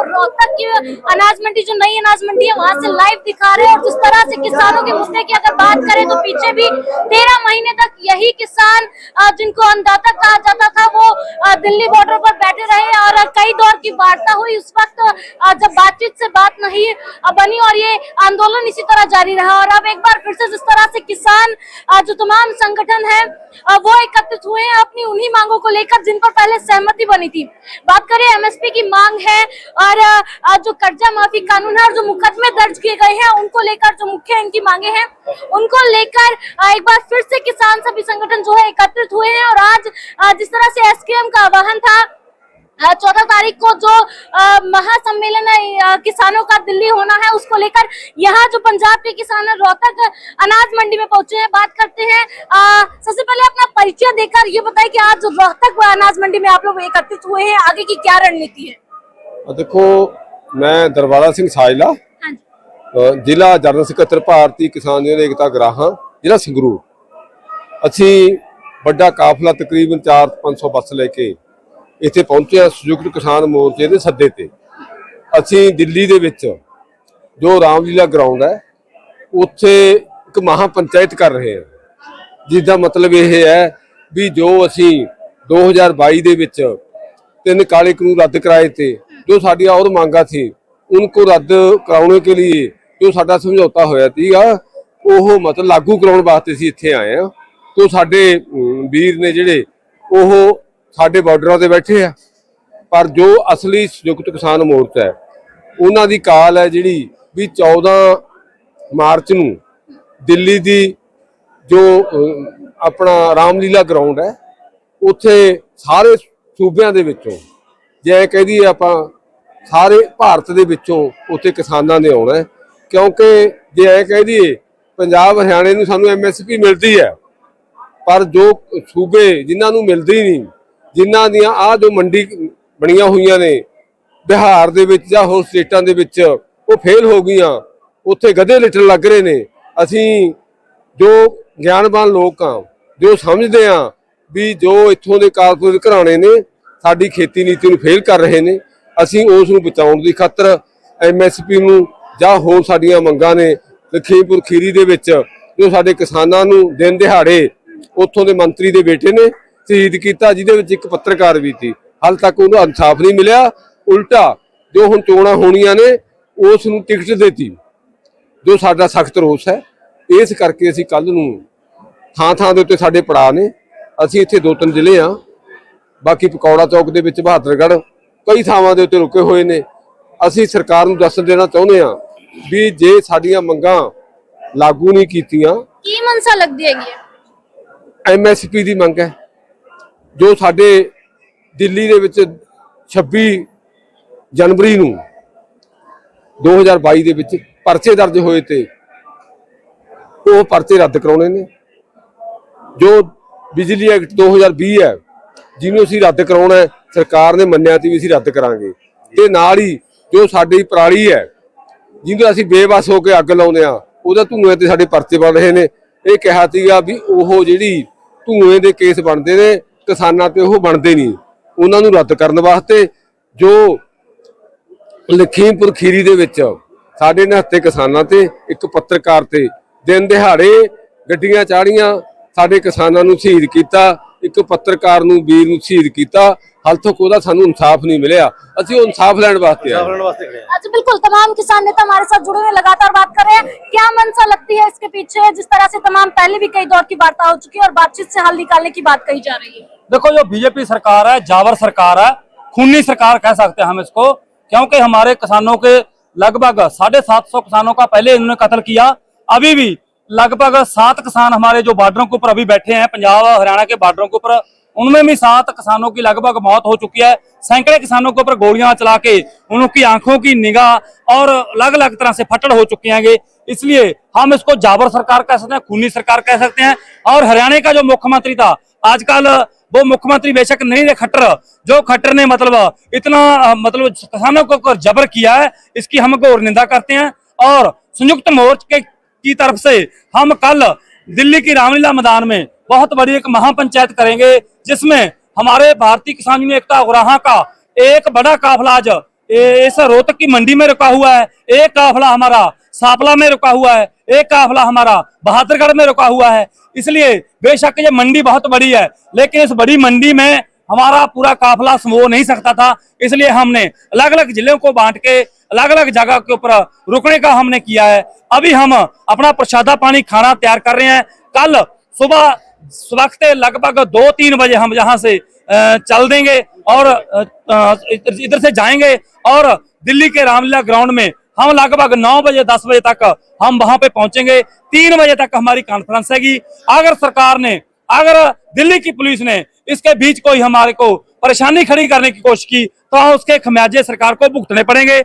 रोहतक की अनाज मंडी, जो नई अनाज मंडी है, वहां से लाइव दिखा रहे हैं। और जिस तरह से किसानों के मुद्दे की अगर बात करें तो पीछे भी 13 महीने तक यही किसान जिनको अन्नदाता कहा जाता था वो दिल्ली बॉर्डर पर बैठे रहे और कई दौर की वार्ता हुई। उस वक्त जब बातचीत से बात नहीं बनी और ये आंदोलन इसी तरह जारी रहा। और अब एक बार फिर से जिस तरह से किसान जो तमाम संगठन है वो एकत्रित हुए हैं अपनी उन्हीं मांगों को लेकर जिन पर पहले सहमति बनी थी। बात करें एमएसपी की मांग है और जो कर्जा माफी कानून है और जो मुकदमे दर्ज किए गए हैं उनको लेकर जो मुख्य इनकी मांगे हैं उनको लेकर एक बार फिर से किसान सभी संगठन जो है एकत्रित हुए हैं। और आज जिस तरह से एसकेएम का आह्वान था 14 तारीख को जो महासम्मेलन है किसानों का दिल्ली होना है, उसको लेकर यहाँ जो पंजाब के किसान है रोहतक अनाज मंडी में पहुंचे हैं। बात करते हैं सबसे पहले अपना परिचय देकर ये बताएं कि आज रोहतक अनाज मंडी में आप लोग एकत्रित हुए हैं, आगे की क्या रणनीति है? देखो, मैं दरबारा सिंह साजला, जिला जनरल सकत्तर भारतीय किसान यूनियन एकता गराहां, जिला संगरूर। ਅਸੀਂ ਵੱਡਾ ਕਾਫਲਾ ਤਕਰੀਬਨ 400-500 ਬੱਸ ਲੈ ਕੇ ਇੱਥੇ ਪਹੁੰਚੇ ਆ ਸੰਯੁਕਤ ਕਿਸਾਨ ਮੋਰਚੇ ਦੇ ਸੱਦੇ ਤੇ। ਅਸੀਂ ਦਿੱਲੀ ਦੇ ਵਿੱਚ ਜੋ ਰਾਮਲੀਲਾ ਗਰਾਊਂਡ ਹੈ ਉੱਥੇ ਇੱਕ ਮਹਾ ਪੰਚਾਇਤ ਕਰ ਰਹੇ ਹਾਂ, ਜਿਸ ਦਾ ਮਤਲਬ ਇਹ ਹੈ ਵੀ ਜੋ ਅਸੀਂ 2022 ਦੇ ਵਿੱਚ 3 ਕਾਲੇ ਕਾਨੂੰਨ ਰੱਦ कराए थे, जो साड़ी और मांगा थी उनको रद्द कराने के लिए जो साडा समझौता होया सीगा वो मतलब लागू कराने वास्ते असीं इत्थे आए हैं। तो साडे वीर ने जिहड़े ਉਹ ਸਾਡੇ ਬਾਰਡਰਾਂ ਤੇ ਬੈਠੇ ਆ, ਪਰ ਜੋ ਅਸਲੀ ਸੰਯੁਕਤ ਕਿਸਾਨ ਮੋਰਚਾ ਹੈ ਉਹਨਾਂ ਦੀ ਕਾਲ ਹੈ ਜਿਹੜੀ ਵੀ 14 ਮਾਰਚ ਨੂੰ ਦਿੱਲੀ ਦੀ ਜੋ ਆਪਣਾ ਰਾਮਲੀਲਾ ਗਰਾਊਂਡ ਹੈ ਉੱਥੇ ਸਾਰੇ ਸੂਬਿਆਂ ਦੇ ਵਿੱਚੋਂ ਜੇ ਕਹਿ ਦਈਏ ਆਪਾਂ ਸਾਰੇ ਭਾਰਤ ਦੇ ਵਿੱਚੋਂ ਉੱਥੇ ਕਿਸਾਨਾਂ ਨੇ ਆਉਣਾ, ਕਿਉਂਕਿ ਜੇ ਐ ਕਹਿ ਦਈਏ ਪੰਜਾਬ ਹਰਿਆਣੇ ਨੂੰ ਸਾਨੂੰ ਐਮਐਸਪੀ ਮਿਲਦੀ ਹੈ ਪਰ ਜੋ ਸੂਬੇ ਜਿਨ੍ਹਾਂ ਨੂੰ ਮਿਲਦੀ ਨਹੀਂ, ਜਿਨ੍ਹਾਂ ਦੀਆਂ ਆ ਜੋ ਮੰਡੀ ਬਣੀਆਂ ਹੋਈਆਂ ਨੇ ਬਿਹਾਰ ਦੇ ਵਿੱਚ ਜਾਂ ਹੋਰ ਸਟੇਟਾਂ ਦੇ ਵਿੱਚ ਉਹ ਫੇਲ ਹੋ ਗਈਆਂ, ਉੱਥੇ ਗਧੇ ਲਿਟਣ ਲੱਗ ਰਹੇ ਨੇ। ਅਸੀਂ ਜੋ ਗਿਆਨਵਾਨ ਲੋਕ ਆ ਜੋ ਸਮਝਦੇ ਆ ਵੀ ਜੋ ਇੱਥੋਂ ਦੇ ਕਾਰਪੋਰੇਟ ਘਰਾਣੇ ਨੇ ਸਾਡੀ ਖੇਤੀ ਨੀਤੀ ਨੂੰ ਫੇਲ ਕਰ ਰਹੇ ਨੇ, ਅਸੀਂ ਉਸ ਨੂੰ ਬਚਾਉਣ ਦੀ ਖਾਤਰ ਐਮਐਸਪੀ ਨੂੰ ਜਾਂ ਹੋਰ ਸਾਡੀਆਂ ਮੰਗਾਂ ਨੇ ਲਖੀਮਪੁਰ ਖੀਰੀ ਦੇ ਵਿੱਚ ਜੋ ਸਾਡੇ ਕਿਸਾਨਾਂ ਨੂੰ ਦਿਨ ਦਿਹਾੜੇ ਉੱਥੋਂ ਦੇ ਮੰਤਰੀ ਦੇ ਬੇਟੇ ਨੇ ਸ਼ਹੀਦ ਕੀਤਾ, ਜਿਹਦੇ ਵਿੱਚ ਇੱਕ ਪੱਤਰਕਾਰ ਵੀ ਸੀ, ਹਾਲੇ ਤੱਕ ਉਹਨੂੰ ਇਨਸਾਫ ਨਹੀਂ ਮਿਲਿਆ। ਉਲਟਾ ਜੋ ਹੁਣ ਚੋਣਾਂ ਹੋਣੀਆਂ ਨੇ ਉਸ ਨੂੰ ਟਿਕਟ ਦਿੱਤੀ, ਜੋ ਸਾਡਾ ਸਖਤ ਰੋਸ ਹੈ। ਇਸ ਕਰਕੇ ਅਸੀਂ ਕੱਲ ਨੂੰ ਥਾਂ ਥਾਂ ਦੇ ਉੱਤੇ ਸਾਡੇ ਪੜਾਅ ਨੇ, ਅਸੀਂ ਇੱਥੇ 2-3 ਜ਼ਿਲ੍ਹੇ ਆ, ਬਾਕੀ ਪਕੌੜਾ ਚੌਕ ਦੇ ਵਿੱਚ ਬਹਾਦਰਗੜ੍ਹ ਕਈ ਥਾਵਾਂ ਦੇ ਉੱਤੇ ਰੁਕੇ ਹੋਏ ਨੇ। ਅਸੀਂ ਸਰਕਾਰ ਨੂੰ ਦੱਸ ਦੇਣਾ ਚਾਹੁੰਦੇ ਆ ਵੀ ਜੇ ਸਾਡੀਆਂ ਮੰਗਾਂ ਲਾਗੂ ਨਹੀਂ ਕੀਤੀਆਂ ਕੀ ਮਨਸਾ ਲੱਗਦੀ ਹੈਗੀ ਹੈ? ਐਮਐਸਪੀ ਦੀ ਮੰਗ ਹੈ ਜੋ ਸਾਡੇ ਦਿੱਲੀ ਦੇ ਵਿੱਚ 26 ਜਨਵਰੀ ਨੂੰ 2022 ਦੇ ਵਿੱਚ ਪਰਚੇ ਦਰਜ ਹੋਏ ਤੇ ਉਹ ਪਰਚੇ ਰੱਦ ਕਰਾਉਣੇ ਨੇ। ਜੋ ਬਿਜਲੀ ਐਕਟ 2020 ਹੈ ਜਿਹਨੂੰ ਅਸੀਂ ਰੱਦ ਕਰਾਉਣਾ, ਸਰਕਾਰ ਨੇ ਮੰਨਿਆ ਸੀ ਵੀ ਅਸੀਂ ਰੱਦ ਕਰਾਂਗੇ। ਤੇ ਨਾਲ ਹੀ ਜੋ ਸਾਡੀ ਪਰਾਲੀ ਹੈ ਜਿਹਨੂੰ ਅਸੀਂ ਬੇਵਸ ਹੋ ਕੇ ਅੱਗ ਲਾਉਂਦੇ ਆ, ਉਹਦਾ ਧੂਏ ਤੇ ਸਾਡੇ ਪਰਚੇ ਬਣ ਰਹੇ ਨੇ। ਇਹ ਕਿਹਾ ਸੀਗਾ ਵੀ ਉਹ ਜਿਹੜੀ ਧੂਏ ਦੇ ਕੇਸ ਬਣਦੇ ਨੇ ਕਿਸਾਨਾਂ ਤੇ ਉਹ ਬਣਦੇ ਨਹੀਂ, ਉਹਨਾਂ ਨੂੰ ਰੱਦ ਕਰਨ ਵਾਸਤੇ ਜੋ ਲਖੀਮਪੁਰ ਖੀਰੀ ਦੇ ਵਿੱਚ ਸਾਡੇ ਨਿਹੱਥੇ ਕਿਸਾਨਾਂ ਤੇ ਇੱਕ ਪੱਤਰਕਾਰ ਤੇ ਦਿਨ ਦਿਹਾੜੇ ਗੱਡੀਆਂ ਚਾੜੀਆਂ, ਸਾਡੇ ਕਿਸਾਨਾਂ ਨੂੰ ਸ਼ਹੀਦ ਕੀਤਾ, ਇੱਕ ਪੱਤਰਕਾਰ ਨੂੰ ਵੀਰ ਨੂੰ ਸ਼ਹੀਦ ਕੀਤਾ, हाल तक सानू इंसाफ नहीं मिले, असं इंसाफ लैंड वास्ते। अच्छा, बिल्कुल तमाम किसान नेता हमारे साथ जुड़े हुए लगातार बात कर रहे हैं। क्या मंशा लगती है इसके पीछे, जिस तरह से तमाम पहले भी कई दौर की वार्ता हो चुकी है और बातचीत से हल निकालने की बात कही जा रही है? देखो, जो बीजेपी सरकार है, जावर सरकार है, खूनी सरकार कह सकते हैं हम इसको, क्योंकि हमारे किसानों के लगभग 750 किसानों का पहले इन्होंने कत्ल किया। अभी भी लगभग 7 किसान हमारे जो बॉर्डरों के ऊपर अभी बैठे हैं, पंजाब हरियाणा के बॉर्डरों के ऊपर, उनमें भी 7 किसानों की लगभग मौत हो चुकी है। सैकड़े किसानों के ऊपर गोलियां चला के उनकी आंखों की निगाह और अलग अलग तरह से फटड़ हो चुके हैं। इसलिए हम इसको जाबर सरकार कह सकते हैं, खूनी सरकार कह सकते हैं। और हरियाणा का जो मुख्यमंत्री था, आजकल वो मुख्यमंत्री बेशक नहीं रहे, जो खट्टर ने मतलब इतना किसानों को जबर किया है, इसकी हम घोर निंदा करते हैं। और संयुक्त मोर्चे की तरफ से हम कल दिल्ली की रामलीला मैदान में बहुत बड़ी एक महापंचायत करेंगे, जिसमें हमारे भारतीय किसान यूनियन एकता गराहां का एक बड़ा काफिला आज इस रोहतक की मंडी में रुका हुआ है, एक काफिला हमारा सापला में रुका हुआ है, एक काफिला हमारा बहादुरगढ़ में रुका हुआ है। इसलिए बेशक ये मंडी बहुत बड़ी है, लेकिन इस बड़ी मंडी में हमारा पूरा काफिला हो नहीं सकता था। इसलिए हमने अलग अलग जिलों को बांट के अलग अलग जगह के ऊपर रुकने का हमने किया है। अभी हम अपना प्रसादा पानी खाना तैयार कर रहे हैं। कल सुबह वक्त लगभग 2-3 बजे हम यहाँ से चल देंगे और इधर से जाएंगे और दिल्ली के रामलीला ग्राउंड में हम लगभग 9 बजे 10 बजे तक हम वहां पे पहुंचेंगे। 3 बजे तक हमारी कॉन्फ्रेंस हैगी। अगर सरकार ने, अगर दिल्ली की पुलिस ने इसके बीच कोई हमारे को परेशानी खड़ी करने की कोशिश की तो हम उसके खमियाजे सरकार को भुगतने पड़ेंगे।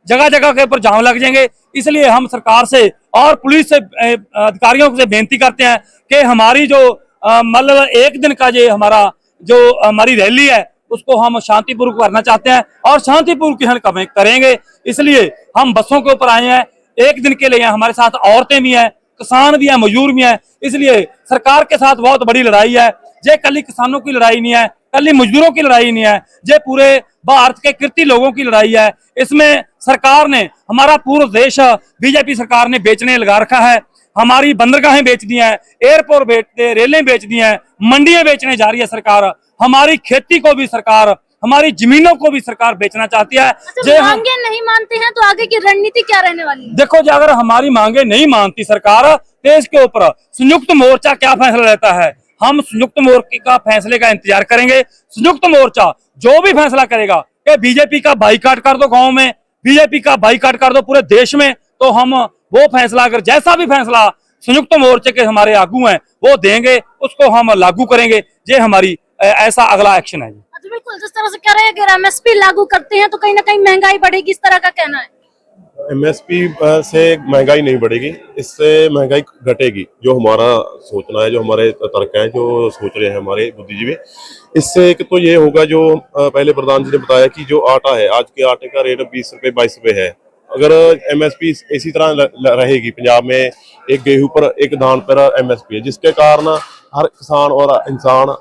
जगह जगह के ऊपर जाम लग जाएंगे। इसलिए हम सरकार से और पुलिस से अधिकारियों से बेनती करते हैं कि हमारी जो मतलब एक दिन का ये हमारा जो हमारी रैली है उसको हम शांतिपूर्वक करना चाहते हैं और शांतिपूर्वक हम करेंगे। इसलिए हम बसों के ऊपर आए हैं, एक दिन के लिए हमारे साथ औरतें भी हैं, किसान भी हैं, मजदूर भी हैं। इसलिए सरकार के साथ बहुत बड़ी लड़ाई है। ये कल किसानों की लड़ाई नहीं है, कल मजदूरों की लड़ाई नहीं है, ये पूरे भारत के कृति लोगों की लड़ाई है। इसमें सरकार ने, हमारा पूरा देश बीजेपी सरकार ने बेचने लगा रखा है। हमारी बंदरगाहें बेच दी हैं, एयरपोर्ट बेच दिए, रेलें बेच दी हैं, मंडियां बेचने जा रही है सरकार। हमारी खेती को भी सरकार, हमारी जमीनों को भी सरकार बेचना चाहती है। अच्छा, मांगे नहीं मानते हैं तो आगे की रणनीति क्या रहने वाली है? देखो जी, अगर हमारी मांगे नहीं मानती सरकार तो इसके ऊपर संयुक्त मोर्चा क्या फैसला लेता है, हम संयुक्त मोर्चे का फैसले का इंतजार करेंगे। संयुक्त मोर्चा जो भी फैसला करेगा कि बीजेपी का बाईकाट कर दो गाँव में, बीजेपी का बाईकाट कर दो पूरे देश में, तो हम वो फैसला, अगर जैसा भी फैसला संयुक्त मोर्चे के हमारे आगू हैं वो देंगे, उसको हम लागू करेंगे। ये हमारी ऐसा अगला एक्शन है। अच्छा, बिल्कुल। जिस तरह से कह रहे हैं अगर एमएसपी लागू करते हैं तो कहीं ना कहीं महंगाई बढ़ेगी, इस तरह का कहना है। एमएसपी से महंगाई नहीं बढ़ेगी, इससे महंगाई घटेगी। जो हमारा सोचना है, जो हमारे तर्क हैं, जो सोच रहे हैं हमारे बुद्धिजीवी, इससे एक तो ये होगा जो पहले प्रधान जी ने बताया कि जो आटा है, आज के आटे का रेट 20 रुपए 22 रुपए है। अगर एमएसपी इसी तरह रहेगी, पंजाब में एक गेहूं पर एक धान पर एमएसपी है, जिसके कारण हर किसान और इंसान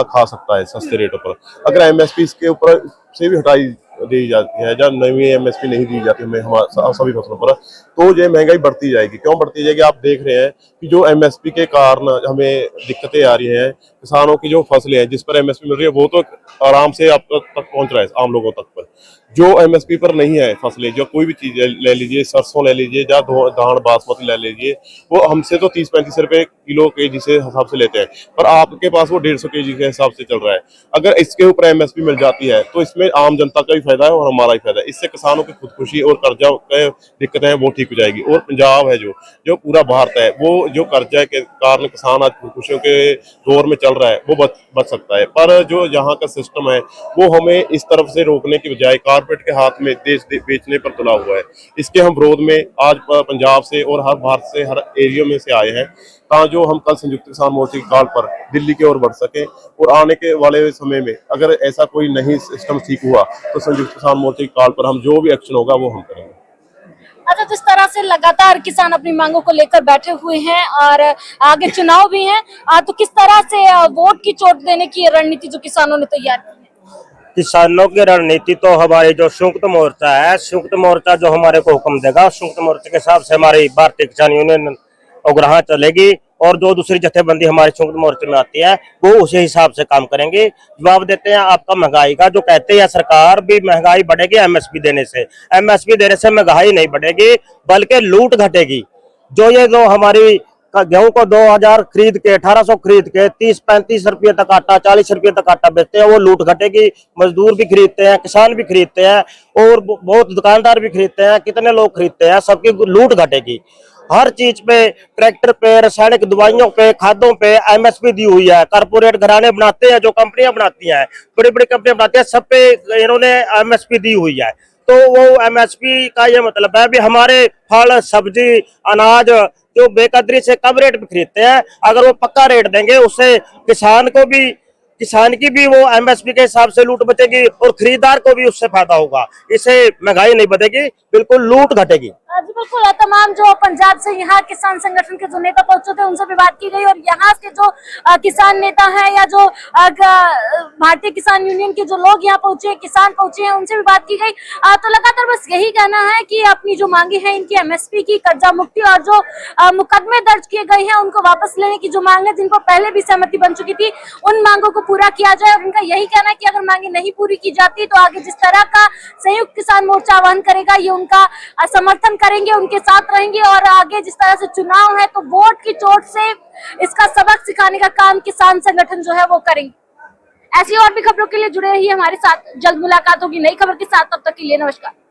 खा सकता है सस्ते रेटों पर। अगर एमएसपी इसके ऊपर से भी हटाई दी जाती है, जब नई एमएसपी नहीं दी जाती हमें सभी फसलों पर, तो ये महंगाई बढ़ती जाएगी। क्यों बढ़ती जाएगी? आप देख रहे हैं कि जो एमएसपी के कारण हमें दिक्कतें आ रही हैं, किसानों की जो फसलें हैं जिस पर एमएसपी मिल रही है वो तो आराम से आप तक पहुंच रहा है आम लोगों तक पर। जो एमएसपी पर नहीं है फसलें, जो कोई भी चीज ले लीजिए, सरसों ले लीजिए या धान बासमती ले लीजिए, वो हमसे तो 30-35 रुपए किलो केजी से हिसाब से लेते हैं, पर आपके पास वो 150 केजी के हिसाब से चल रहा है। अगर इसके ऊपर एमएसपी मिल जाती है तो इसमें आम जनता का भी फायदा है और हमारा भी फायदा है। इससे किसानों की खुदकुशी और कर्जा के दिक्कतें हैं वो ठीक हो जाएगी। और पंजाब है जो पूरा भारत है, वो जो कर्जा के कारण किसान आज खुदकुशियों के दौर में चल रहा है वो बच सकता है। पर जो यहाँ का सिस्टम है वो हमें इस तरफ से रोकने की बजाय कारपेट के हाथ में देश बेचने पर तुला हुआ है। इसके हम विरोध में आज पंजाब से और हर भारत से, हर एरिया में से आए हैं, जो हम कल संयुक्त किसान मोर्चे की कॉल पर दिल्ली की ओर बढ़ सके। और आने के वाले समय में अगर ऐसा कोई नहीं सिस्टम ठीक हुआ तो संयुक्त किसान मोर्चे की कॉल पर हम जो भी एक्शन होगा वो हम करेंगे। अच्छा, जिस तरह से लगातार किसान अपनी मांगों को लेकर बैठे हुए हैं और आगे चुनाव भी हैं, तो किस तरह से वोट की चोट देने की रणनीति जो किसानों ने तैयार की है? किसानों की रणनीति तो हमारी जो संयुक्त मोर्चा है, संयुक्त मोर्चा जो हमारे को हुक्म देगा, संयुक्त मोर्चे के हिसाब से हमारी भारतीय किसान यूनियन उग्रह चलेगी। और जो दूसरी जथेबंदी हमारे संयुक्त मोर्चे में आती है वो उसी हिसाब से काम करेंगे। जवाब देते हैं आपका महंगाई का, जो कहते हैं सरकार भी महंगाई बढ़ेगी एमएसपी देने से। एमएसपी देने से महंगाई नहीं बढ़ेगी बल्कि लूट घटेगी। जो हमारी गेहूं को 2000 खरीद के 1800 खरीद के 30-35 रुपये तक आटा, 40 रुपये तक आटा बेचते हैं, वो लूट घटेगी। मजदूर भी खरीदते हैं, किसान भी खरीदते हैं और बहुत दुकानदार भी खरीदते हैं, कितने लोग खरीदते हैं, सबकी लूट घटेगी। हर चीज पे, ट्रैक्टर पे, रासायनिक दवाइयों पे, खादों पे एमएसपी दी हुई है। कारपोरेट घराने बनाते हैं, जो कंपनियां बनाती हैं, बड़ी बड़ी कंपनियां बनाती हैं, सब पे इन्होंने एमएसपी दी हुई है। तो वो एमएसपी का ये मतलब है भी हमारे फल, सब्जी, अनाज जो बेकदरी से कम रेट पे खरीदते हैं, अगर वो पक्का रेट देंगे उससे किसान की भी वो एमएसपी के हिसाब से लूट बचेगी और खरीदार को भी उससे फायदा होगा। इससे महंगाई नहीं बढ़ेगी, बिल्कुल लूट घटेगी। जी बिल्कुल, तमाम जो पंजाब से यहाँ किसान संगठन के जो नेता पहुंचे थे उनसे भी बात की गई और यहाँ के जो किसान नेता हैं या जो भारतीय किसान यूनियन के जो लोग यहाँ पहुंचे, किसान पहुंचे हैं, उनसे भी बात की गई। तो लगातार बस यही कहना है कि अपनी जो मांगे हैं इनकी एमएसपी की, कर्जा मुक्ति और जो मुकदमे दर्ज किए गए हैं उनको वापस लेने की जो मांग है, जिनको पहले भी सहमति बन चुकी थी, उन मांगों को पूरा किया जाए। और उनका यही कहना है कि अगर मांगे नहीं पूरी की जाती तो आगे जिस तरह का संयुक्त किसान मोर्चा आह्वान करेगा, ये उनका समर्थन करेंगे, उनके साथ रहेंगे और आगे जिस तरह से चुनाव है तो वोट की चोट से इसका सबक सिखाने का काम किसान संगठन जो है वो करेंगे। ऐसी और भी खबरों के लिए जुड़े रहिए हमारे साथ, जल्द मुलाकात होगी नई खबर के साथ, तब तक के लिए नमस्कार।